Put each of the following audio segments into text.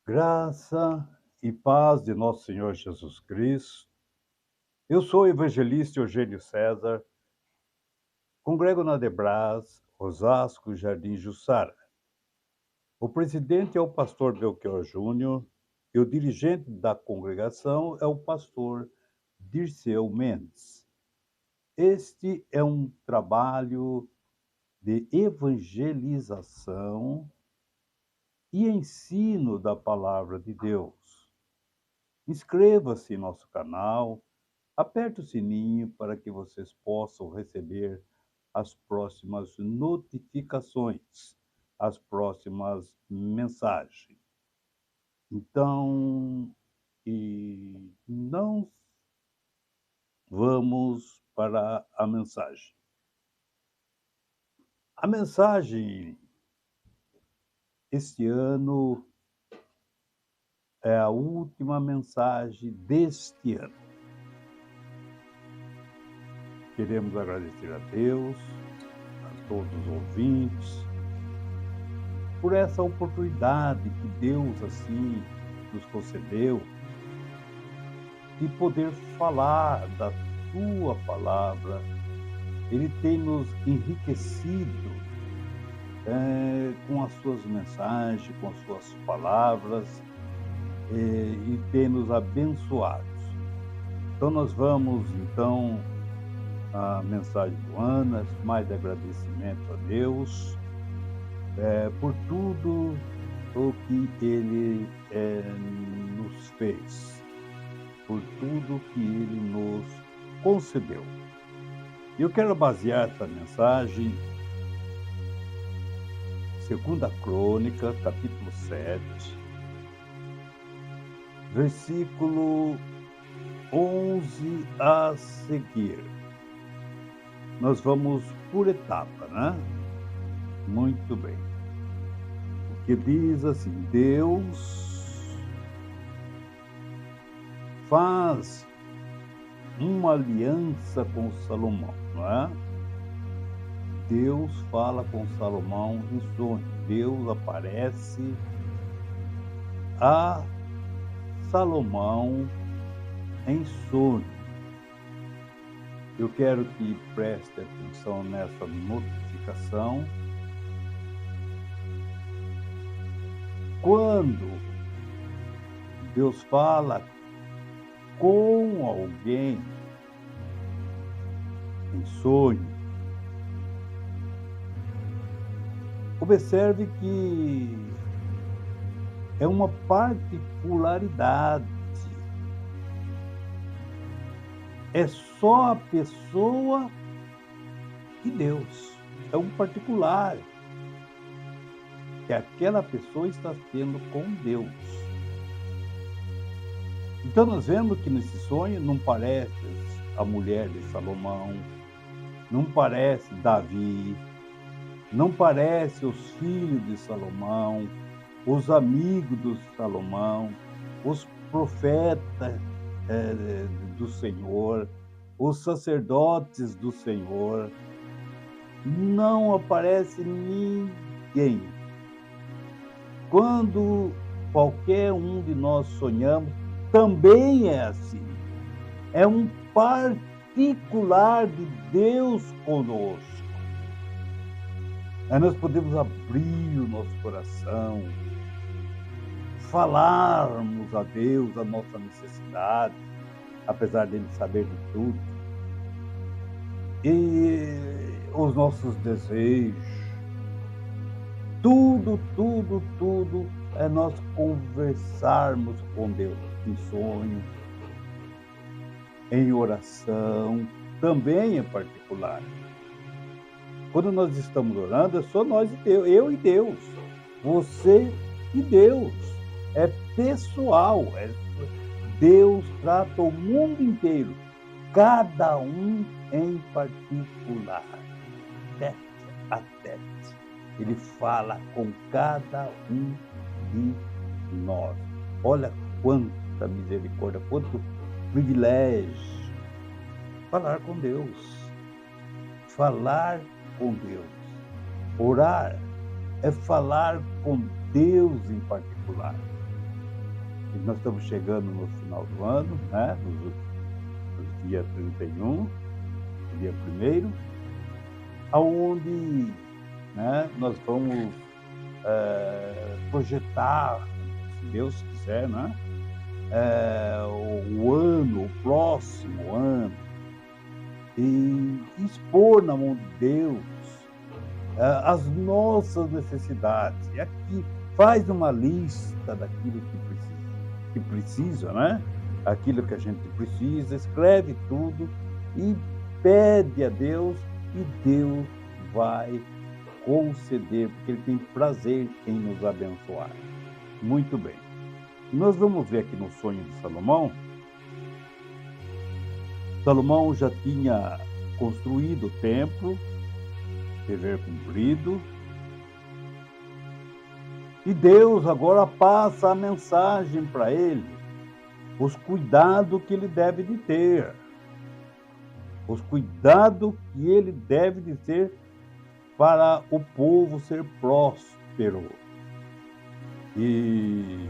Graça e paz de nosso Senhor Jesus Cristo. Eu sou o evangelista Eugênio César, congrego na Debras, Osasco, Jardim Jussara. O presidente é o pastor Belchior Júnior e o dirigente da congregação é o pastor Dirceu Mendes. Este é um trabalho de evangelização e ensino da palavra de Deus. Inscreva-se em nosso canal. Aperte o sininho para que vocês possam receber as próximas notificações, as próximas mensagens. Então, não vamos para a mensagem. A mensagem este ano é a última mensagem deste ano. Queremos agradecer a Deus, a todos os ouvintes, por essa oportunidade que Deus assim nos concedeu de poder falar da sua palavra. Ele tem nos enriquecido com as suas mensagens, com as suas palavras e tem nos abençoado. Então nós vamos à mensagem do ano, mais agradecimento a Deus por tudo o que Ele nos fez, por tudo que Ele nos concedeu. Eu quero basear essa mensagem Segunda Crônica, capítulo 7, versículo 11 a seguir. Nós vamos por etapa, né? Muito bem. O que diz assim: Deus faz uma aliança com Salomão, não é? Deus fala com Salomão em sonho. Deus aparece a Salomão em sonho. Eu quero que preste atenção nessa notificação. Quando Deus fala com alguém em sonho, observe que é uma particularidade. É só a pessoa e Deus. É um particular que aquela pessoa está tendo com Deus. Então nós vemos que nesse sonho não parece a mulher de Salomão, não parece Davi, não parece os filhos de Salomão, os amigos de Salomão, os profetas do Senhor, os sacerdotes do Senhor. Não aparece ninguém. Quando qualquer um de nós sonhamos, também é assim. É um particular de Deus conosco. Aí nós podemos abrir o nosso coração, falarmos a Deus a nossa necessidade, apesar dele saber de tudo, e os nossos desejos, tudo é nós conversarmos com Deus em sonho, em oração, também é particular. Quando nós estamos orando, é só nós e Deus, eu e Deus, você e Deus. É pessoal. Deus trata o mundo inteiro, cada um em particular, tete a tete. Ele fala com cada um de nós. Olha quanta misericórdia, quanto privilégio falar com Deus. Falar com Deus. Orar é falar com Deus em particular. E nós estamos chegando no final do ano, né? Nos dia 31, dia 1º, aonde, né, nós vamos projetar, se Deus quiser, né? O próximo ano, e expor na mão de Deus as nossas necessidades. E aqui faz uma lista daquilo que precisa, né? Aquilo que a gente precisa, escreve tudo e pede a Deus, e Deus vai conceder, porque Ele tem prazer em nos abençoar. Muito bem. Nós vamos ver aqui no sonho de Salomão. Salomão já tinha construído o templo, dever cumprido, e Deus agora passa a mensagem para ele, os cuidados que ele deve de ter, os cuidados que ele deve de ter para o povo ser próspero. E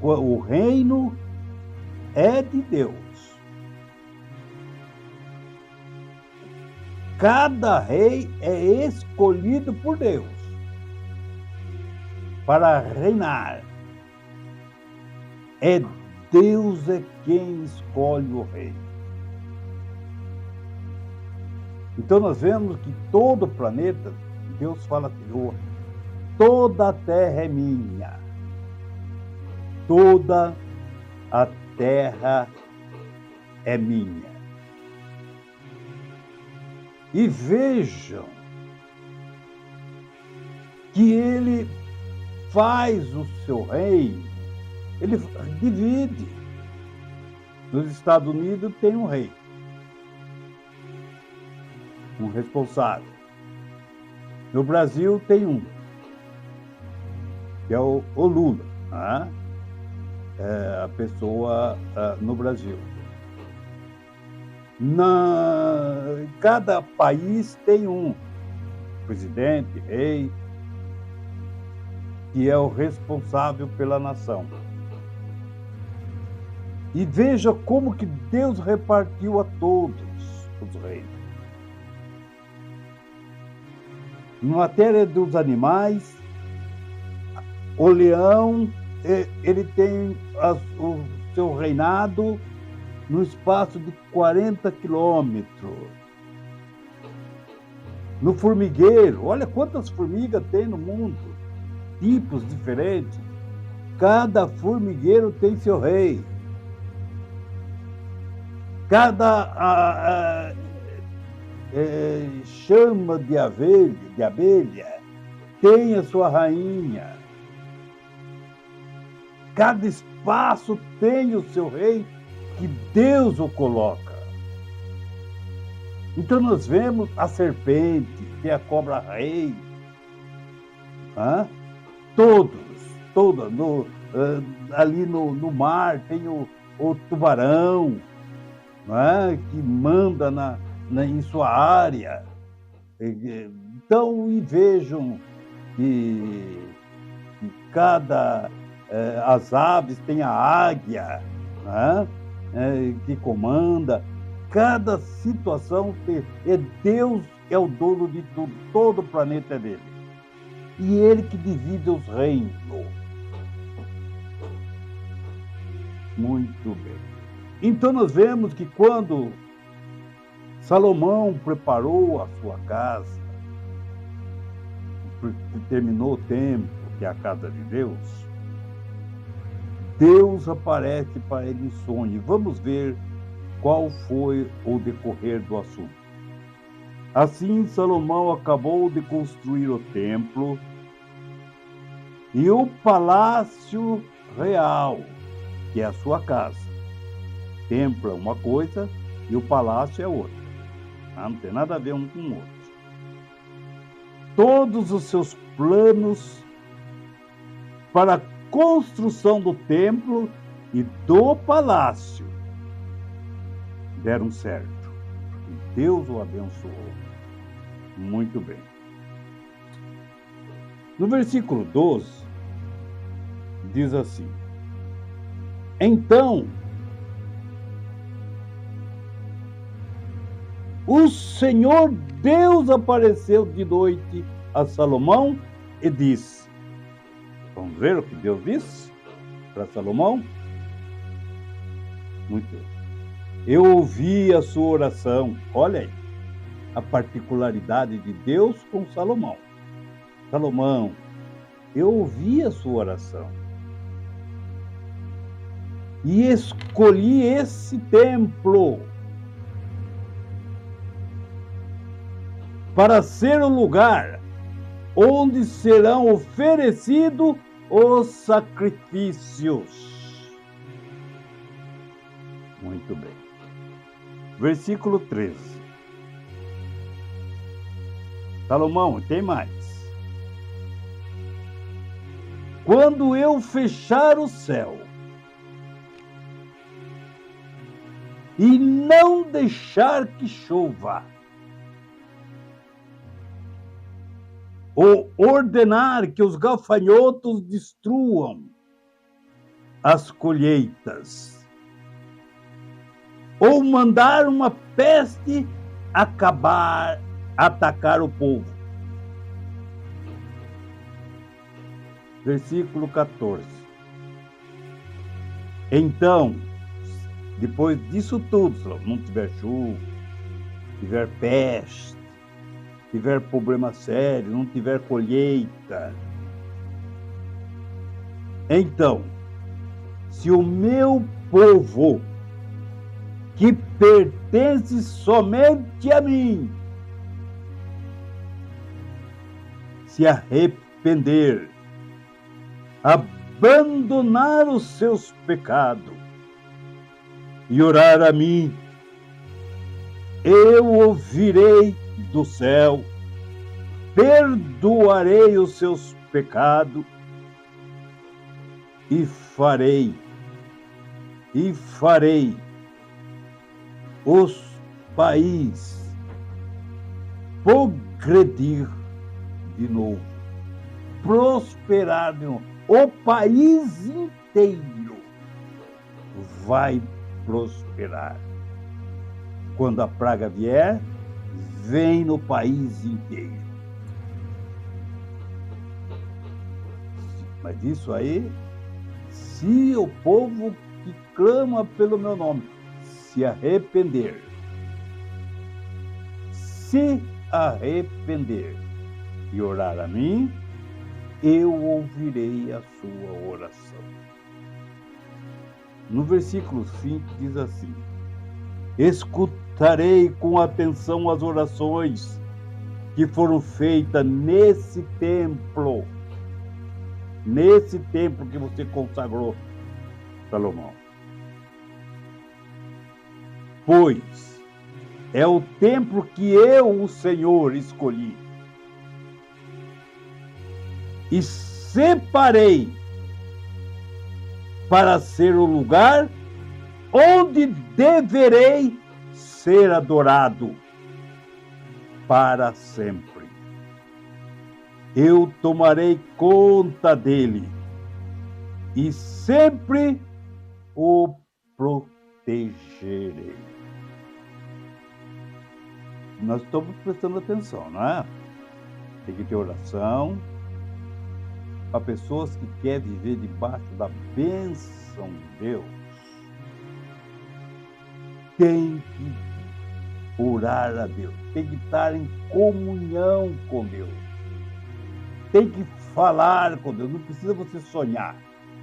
o reino é de Deus. Cada rei é escolhido por Deus para reinar. Deus é quem escolhe o rei. Então nós vemos que todo o planeta, Deus fala assim: toda a terra é minha. Toda a terra é minha. E vejam que ele faz o seu reino, ele divide. Nos Estados Unidos tem um rei, um responsável. No Brasil tem um, que é o Lula, né? É a pessoa no Brasil. Cada país tem um presidente, rei, que é o responsável pela nação. E veja como que Deus repartiu a todos os reinos. Na matéria dos animais, o leão, ele tem o seu reinado no espaço de 40 quilômetros. No formigueiro, olha quantas formigas tem no mundo, tipos diferentes. Cada formigueiro tem seu rei. Cada chama de abelha tem a sua rainha. Cada espaço tem o seu rei, que Deus o coloca. Então nós vemos a serpente, que é a cobra rei, todos, ali no mar tem o tubarão, que manda em sua área. Então, e vejam que as aves têm a águia, que comanda. Cada situação Deus é o dono de tudo, todo o planeta é dele. E ele que divide os reinos. Muito bem. Então nós vemos que quando Salomão preparou a sua casa, terminou o templo, que é a casa de Deus, Deus aparece para ele em sonho. Vamos ver qual foi o decorrer do assunto. Assim, Salomão acabou de construir o templo e o palácio real, que é a sua casa. O templo é uma coisa e o palácio é outra. Não tem nada a ver um com o outro. Todos os seus planos para a construção do templo e do palácio deram certo. E Deus o abençoou. Muito bem. No versículo 12, diz assim: então o Senhor Deus apareceu de noite a Salomão e disse. Vamos ver o que Deus disse para Salomão? Muito bem. Eu ouvi a sua oração. Olha aí, a particularidade de Deus com Salomão. Salomão, eu ouvi a sua oração. E escolhi esse templo para ser o lugar onde serão oferecidos os sacrifícios. Muito bem. Versículo 13. Salomão, tem mais. Quando eu fechar o céu e não deixar que chova, ou ordenar que os gafanhotos destruam as colheitas, ou mandar uma peste atacar o povo. Versículo 14. Então, depois disso tudo, se não tiver chuva, tiver peste, tiver problema sério, não tiver colheita, então, se o meu povo, que pertence somente a mim, se arrepender, abandonar os seus pecados e orar a mim, eu ouvirei do céu, perdoarei os seus pecados e farei os países progredir de novo, prosperar de novo. O país inteiro vai prosperar. Quando a praga vier, vem no país inteiro. Mas isso aí, se o povo que clama pelo meu nome se arrepender e orar a mim, eu ouvirei a sua oração. No versículo 5 diz assim: escutarei com atenção as orações que foram feitas nesse templo que você consagrou, Salomão. Pois é o templo que eu, o Senhor, escolhi e separei para ser o lugar onde deverei ser adorado para sempre. Eu tomarei conta dele e sempre o protegerei. Nós estamos prestando atenção, não é? Tem que ter oração para pessoas que querem viver debaixo da bênção de Deus. Tem que orar a Deus, tem que estar em comunhão com Deus, tem que falar com Deus. Não precisa você sonhar,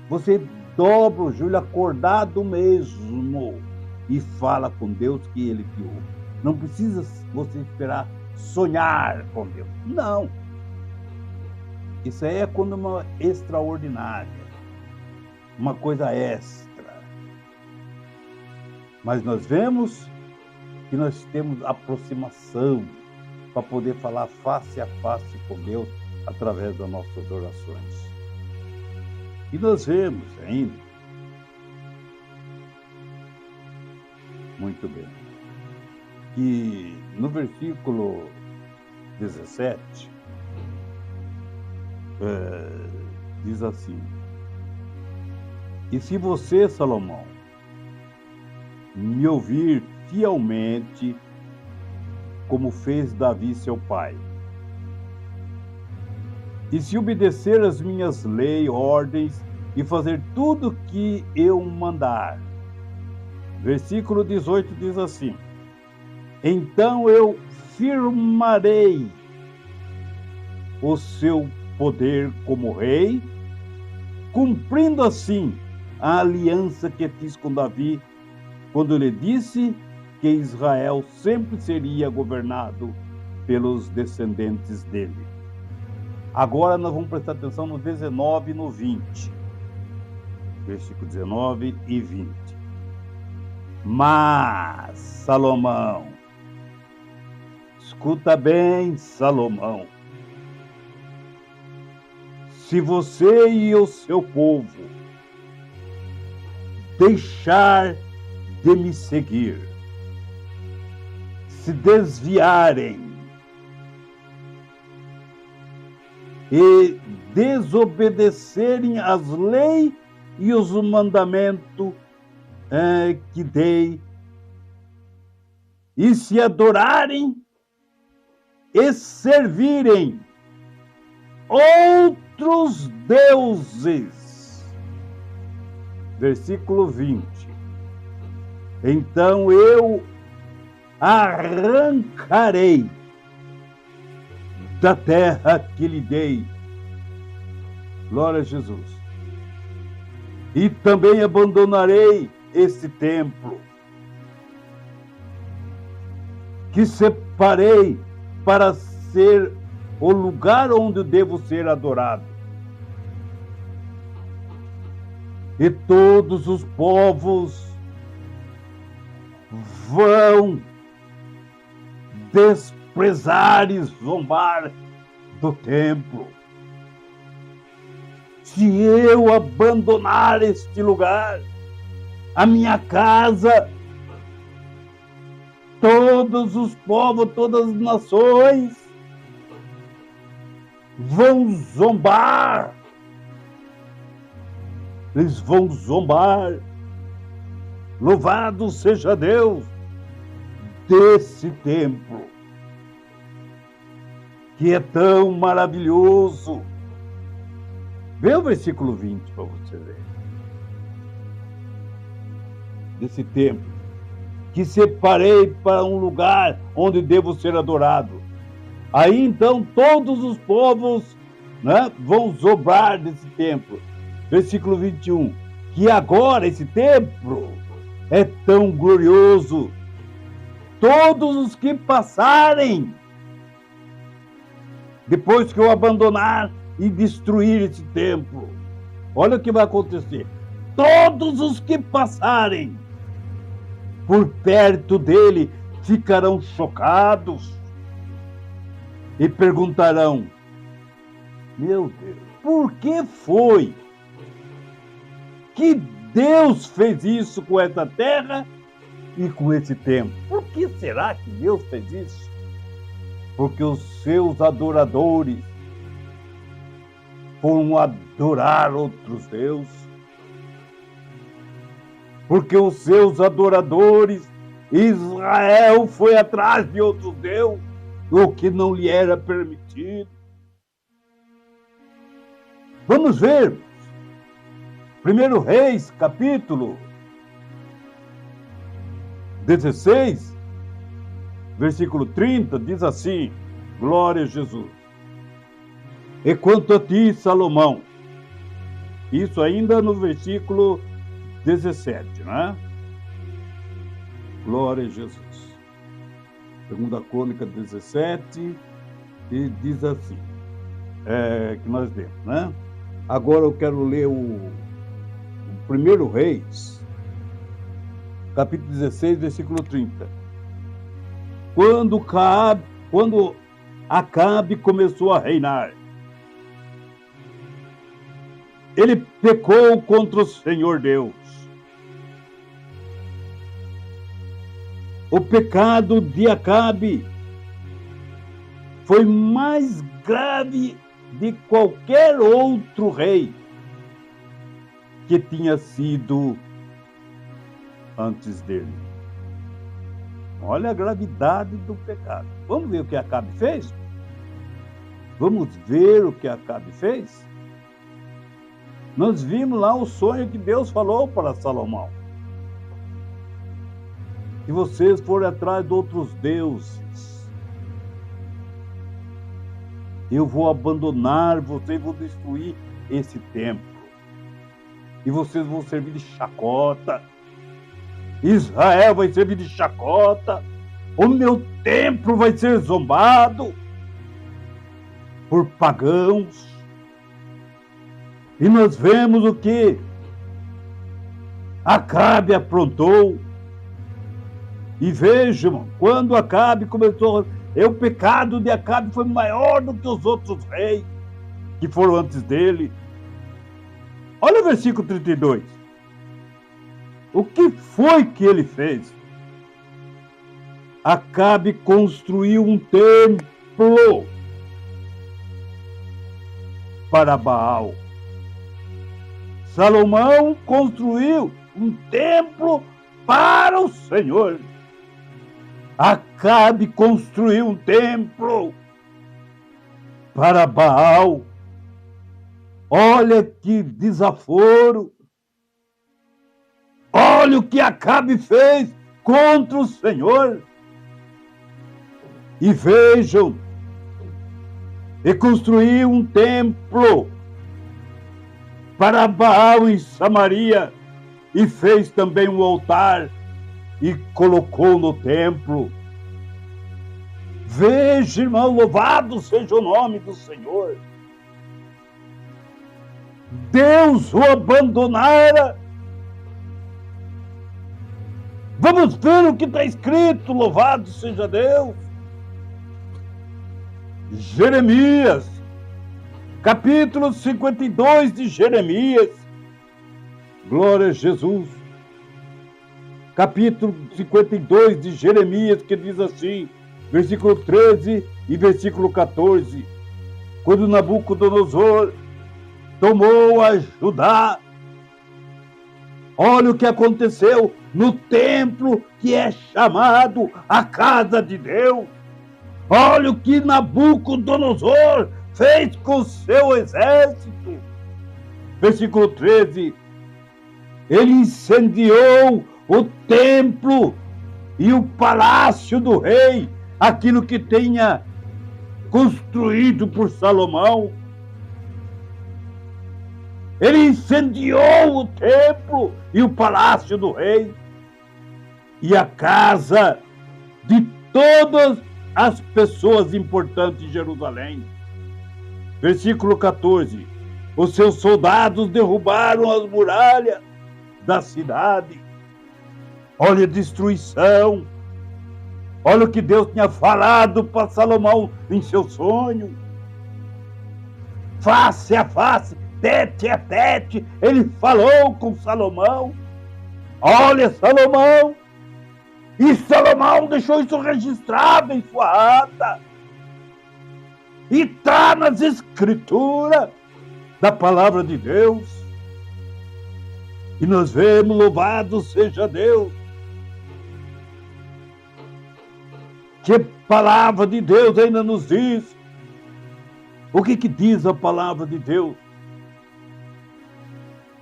você dobra o joelho acordado mesmo e fala com Deus que Ele te ouve. Não precisa você esperar sonhar com Deus, não. Isso aí é quando uma extraordinária, uma coisa extra. Mas nós vemos que nós temos aproximação para poder falar face a face com Deus através das nossas orações. E nós vemos ainda, muito bem, que no versículo 17, diz assim: E se você, Salomão, me ouvir fielmente, como fez Davi, seu pai, e se obedecer às minhas leis, ordens, e fazer tudo que eu mandar. Versículo 18 diz assim: então eu firmarei o seu poder como rei, cumprindo assim a aliança que fiz com Davi, quando lhe disse que Israel sempre seria governado pelos descendentes dele. Agora nós vamos prestar atenção no 19 e no 20. Versículo 19 e 20. Mas, Salomão, escuta bem, Salomão, se você e o seu povo deixar de me seguir, se desviarem e desobedecerem às leis e os mandamentos que dei, e se adorarem e servirem outros deuses. Versículo 20. Então eu arrancarei da terra que lhe dei. Glória a Jesus. E também abandonarei este templo que separei para ser o lugar onde devo ser adorado. E todos os povos vão desprezar e zombar do templo. Se eu abandonar este lugar, a minha casa, todos os povos, todas as nações vão zombar. Eles vão zombar. Louvado seja Deus desse templo, que é tão maravilhoso. Vê o versículo 20 para você ver. Desse templo, que separei para um lugar onde devo ser adorado. Aí então todos os povos, vão zombar desse templo. Versículo 21. Que agora esse templo é tão glorioso. Todos os que passarem, depois que eu abandonar e destruir esse templo, olha o que vai acontecer. Todos os que passarem por perto dele ficarão chocados e perguntarão: meu Deus, por que foi que Deus fez isso com essa terra e com esse templo? Por que será que Deus fez isso? Porque os seus adoradores foram adorar outros deuses. Porque os seus adoradores, Israel, foi atrás de outros deuses, o que não lhe era permitido. Vamos ver. 1 Reis, capítulo 16, versículo 30, diz assim: glória a Jesus. E quanto a ti, Salomão, isso ainda no versículo 17, né? Glória a Jesus. 2 Crônica 17, e diz assim, que nós lemos, né? Agora eu quero ler o 1 Reis, capítulo 16, versículo 30. Quando Acabe começou a reinar, ele pecou contra o Senhor Deus. O pecado de Acabe foi mais grave de qualquer outro rei. que tinha sido antes dele. Olha a gravidade do pecado. Vamos ver o que Acabe fez? Vamos ver o que Acabe fez? Nós vimos lá o sonho que Deus falou para Salomão. Se vocês forem atrás de outros deuses, eu vou abandonar vocês, vou destruir esse templo. E vocês vão servir de chacota. Israel vai servir de chacota. O meu templo vai ser zombado por pagãos. E nós vemos o que Acabe aprontou. E vejam, quando Acabe começou, o pecado de Acabe foi maior do que os outros reis que foram antes dele. Olha o versículo 32. O que foi que ele fez? Acabe construiu um templo para Baal. Salomão construiu um templo para o Senhor. Acabe construiu um templo para Baal. Olha que desaforo. Olha o que Acabe fez contra o Senhor. E vejam, e construiu um templo para Baal em Samaria, e fez também um altar e colocou no templo. Veja, irmão, louvado seja o nome do Senhor. Deus o abandonara. Vamos ver o que está escrito, louvado seja Deus. Jeremias, capítulo 52 de Jeremias. Glória a Jesus. Capítulo 52 de Jeremias, que diz assim, versículo 13 e versículo 14. Quando Nabucodonosor tomou a Judá, olha o que aconteceu no templo que é chamado a casa de Deus. Olha o que Nabucodonosor fez com o seu exército. Versículo 13. Ele incendiou o templo e o palácio do rei, aquilo que tinha construído por Salomão. Ele incendiou o templo e o palácio do rei e a casa de todas as pessoas importantes de Jerusalém. Versículo 14. Os seus soldados derrubaram as muralhas da cidade. Olha a destruição. Olha o que Deus tinha falado para Salomão em seu sonho. Face a face, tete a tete, ele falou com Salomão. Olha, Salomão. E Salomão deixou isso registrado em sua ata. E está nas escrituras da palavra de Deus. E nós vemos, louvado seja Deus, que a palavra de Deus ainda nos diz. O que diz a palavra de Deus?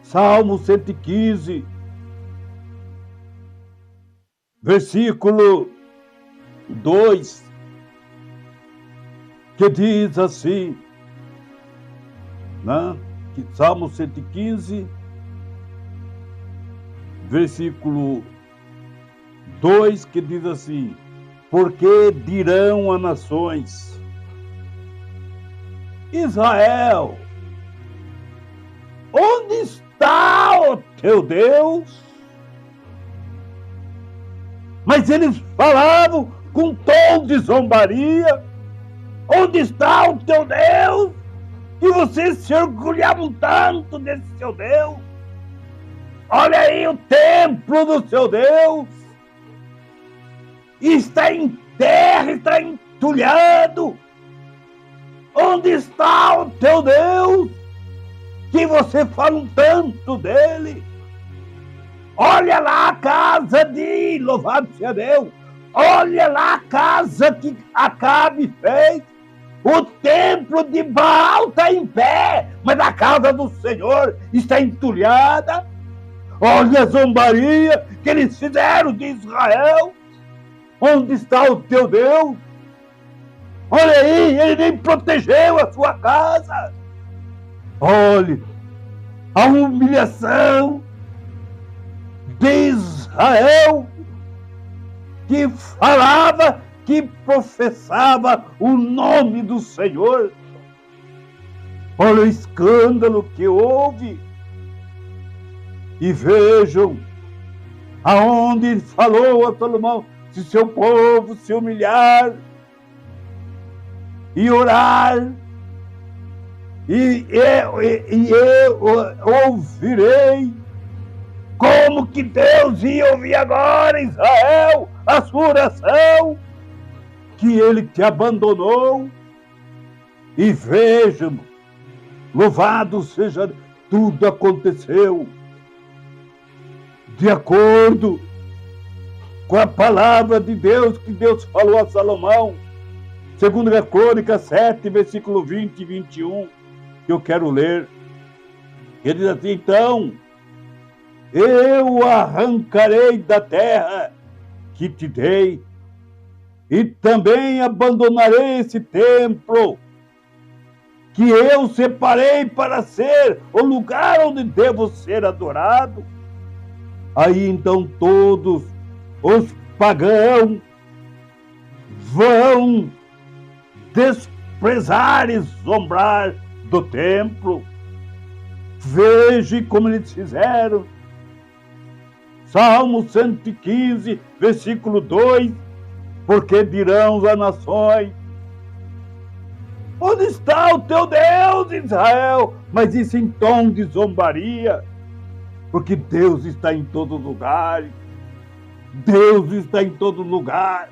Salmo 115, versículo 2, que diz assim, né? Salmo 115, versículo 2, que diz assim, porque dirão as nações, Israel, onde está o teu Deus? Mas eles falavam com tom de zombaria, onde está o teu Deus? E vocês se orgulhavam tanto desse seu Deus. Olha aí o templo do seu Deus. Está em terra, está entulhado. Onde está o teu Deus? Que que você fala tanto dele? Olha lá a casa de, louvado seja Deus, olha lá a casa que Acabe fez. O templo de Baal está em pé, mas a casa do Senhor está entulhada. Olha a zombaria que eles fizeram de Israel. Onde está o teu Deus? Olha aí, ele nem protegeu a sua casa. Olhe a humilhação de Israel, que falava, que professava o nome do Senhor. Olha o escândalo que houve. E vejam aonde ele falou a Salomão: se seu povo se humilhar e orar, e eu ouvirei. Como que Deus ia ouvir agora, Israel, a sua oração? Que ele te abandonou. E vejam, louvado seja, tudo aconteceu de acordo com a palavra de Deus que Deus falou a Salomão. 2 Crônicas 7, versículo 20 e 21, que eu quero ler. Ele diz assim: então, eu arrancarei da terra que te dei, e também abandonarei esse templo que eu separei para ser o lugar onde devo ser adorado. Aí então todos os pagãos vão desprezar e zombrar do templo. Veja como eles fizeram. Salmo 115, versículo 2, porque dirão as nações: onde está o teu Deus, Israel? Mas isso em tom de zombaria, porque Deus está em todo lugar. Deus está em todo lugar.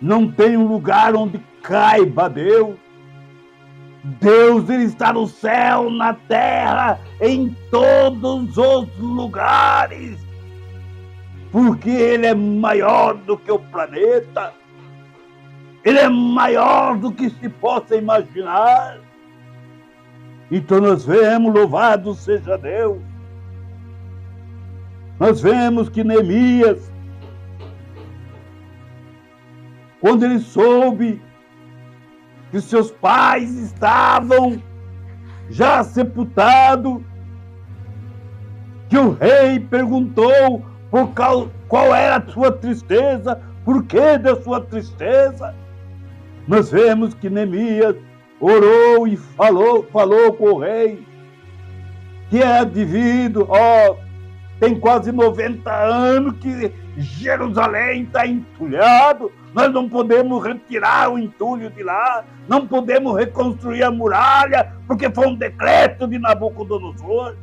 Não tem um lugar onde caiba Deus. Deus, ele está no céu, na terra, em todos os lugares, porque ele é maior do que o planeta. Ele é maior do que se possa imaginar. Então nós vemos, louvado seja Deus, nós vemos que Neemias, quando ele soube que seus pais estavam já sepultados, que o rei perguntou qual era a sua tristeza, por que da sua tristeza. Nós vemos que Neemias orou e falou com o rei, que é devido, tem quase 90 anos que Jerusalém está entulhado, nós não podemos retirar o entulho de lá, não podemos reconstruir a muralha, porque foi um decreto de Nabucodonosor.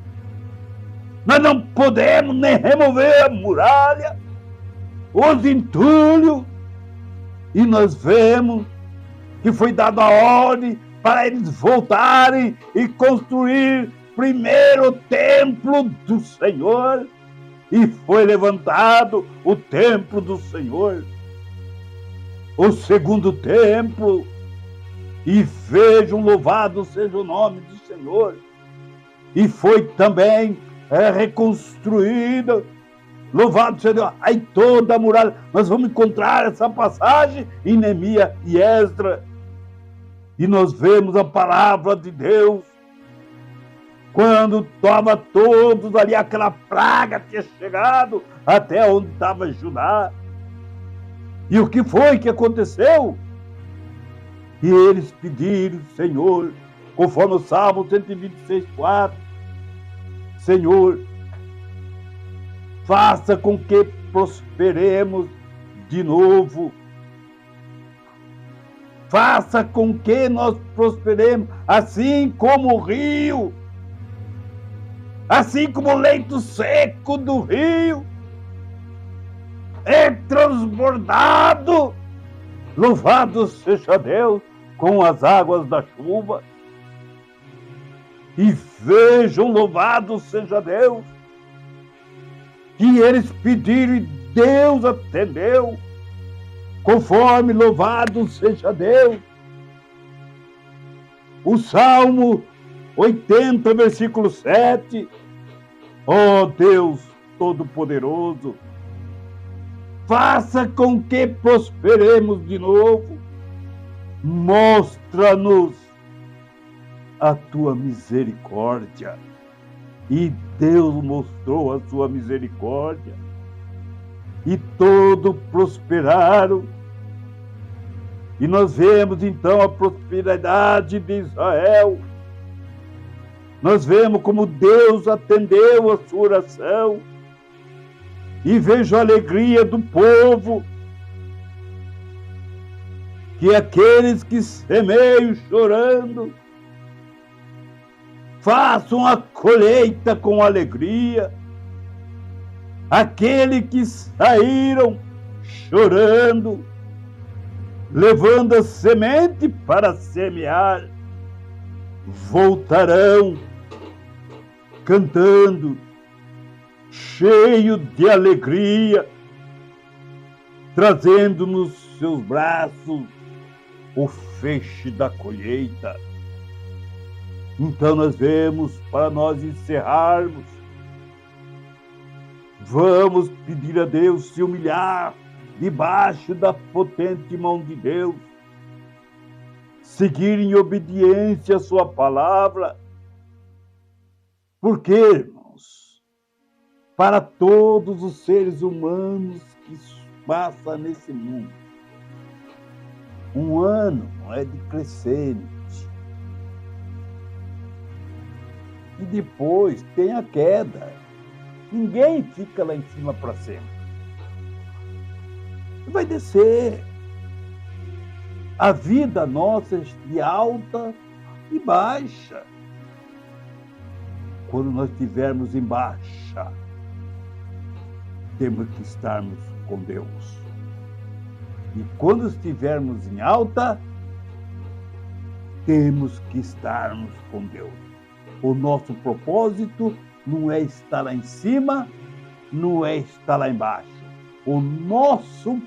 Nós não podemos nem remover a muralha, os entulhos. E nós vemos que foi dada a ordem para eles voltarem e construir primeiro o templo do Senhor. E foi levantado o templo do Senhor, o segundo templo. E vejam, louvado seja o nome do Senhor. E foi também reconstruída, louvado seja Deus, aí toda a muralha. Nós vamos encontrar essa passagem em Neemias e Esdras. E nós vemos a palavra de Deus, quando estava todos ali, aquela praga tinha chegado até onde estava Judá. E o que foi que aconteceu? E eles pediram: Senhor, conforme o Salmo 126, 4, Senhor, faça com que prosperemos de novo. Faça com que nós prosperemos, assim como o rio, assim como o leito seco do rio é transbordado, louvado seja Deus, com as águas da chuva. e vejam, louvado seja Deus, que eles pediram e Deus atendeu, conforme louvado seja Deus. O Salmo 80, versículo 7, ó Deus Todo-Poderoso, faça com que prosperemos de novo, mostra-nos a tua misericórdia. E Deus mostrou a sua misericórdia, e todos prosperaram. E nós vemos então a prosperidade de Israel. Nós vemos como Deus atendeu a sua oração. E vejo a alegria do povo, que aqueles que semeiam chorando façam a colheita com alegria. Aqueles que saíram chorando, levando a semente para semear, voltarão cantando, cheio de alegria, trazendo nos seus braços o feixe da colheita. Então nós vemos, para nós encerrarmos, vamos pedir a Deus se humilhar debaixo da potente mão de Deus, seguir em obediência a sua palavra, porque, irmãos, para todos os seres humanos que passam nesse mundo, um ano é decrescente. E depois tem a queda. Ninguém fica lá em cima para sempre. Vai descer. A vida nossa é de alta e baixa. Quando nós estivermos em baixa, temos que estarmos com Deus. E quando estivermos em alta, temos que estarmos com Deus. O nosso propósito não é estar lá em cima, não é estar lá embaixo. O nosso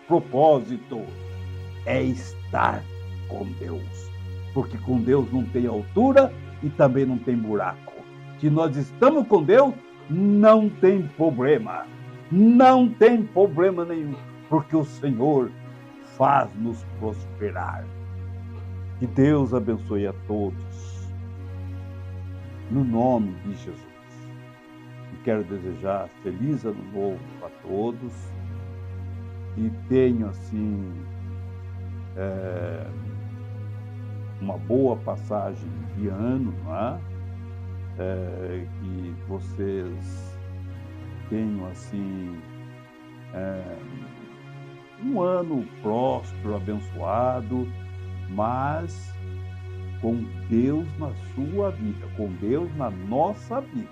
propósito é estar com Deus. Porque com Deus não tem altura e também não tem buraco. Se nós estamos com Deus, não tem problema. Não tem problema nenhum. Porque o Senhor faz-nos prosperar. Que Deus abençoe a todos. No nome de Jesus. E quero desejar feliz ano novo a todos. E tenham, assim, uma boa passagem de ano, não é? Que vocês tenham, assim, um ano próspero, abençoado, mas com Deus na sua vida, com Deus na nossa vida.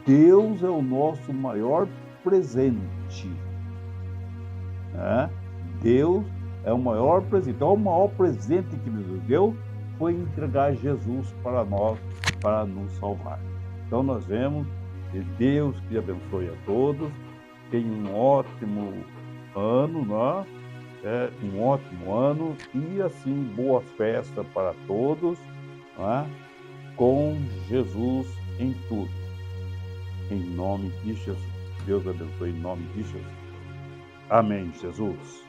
Deus é o nosso maior presente. Né? Deus é o maior presente. Então, o maior presente que nos deu foi entregar Jesus para nós, para nos salvar. Então, nós vemos que Deus que abençoe a todos, tenha um ótimo ano, né? Um ótimo ano e, assim, boa festa para todos, né? Com Jesus em tudo. Em nome de Jesus. Deus abençoe em nome de Jesus. Amém, Jesus.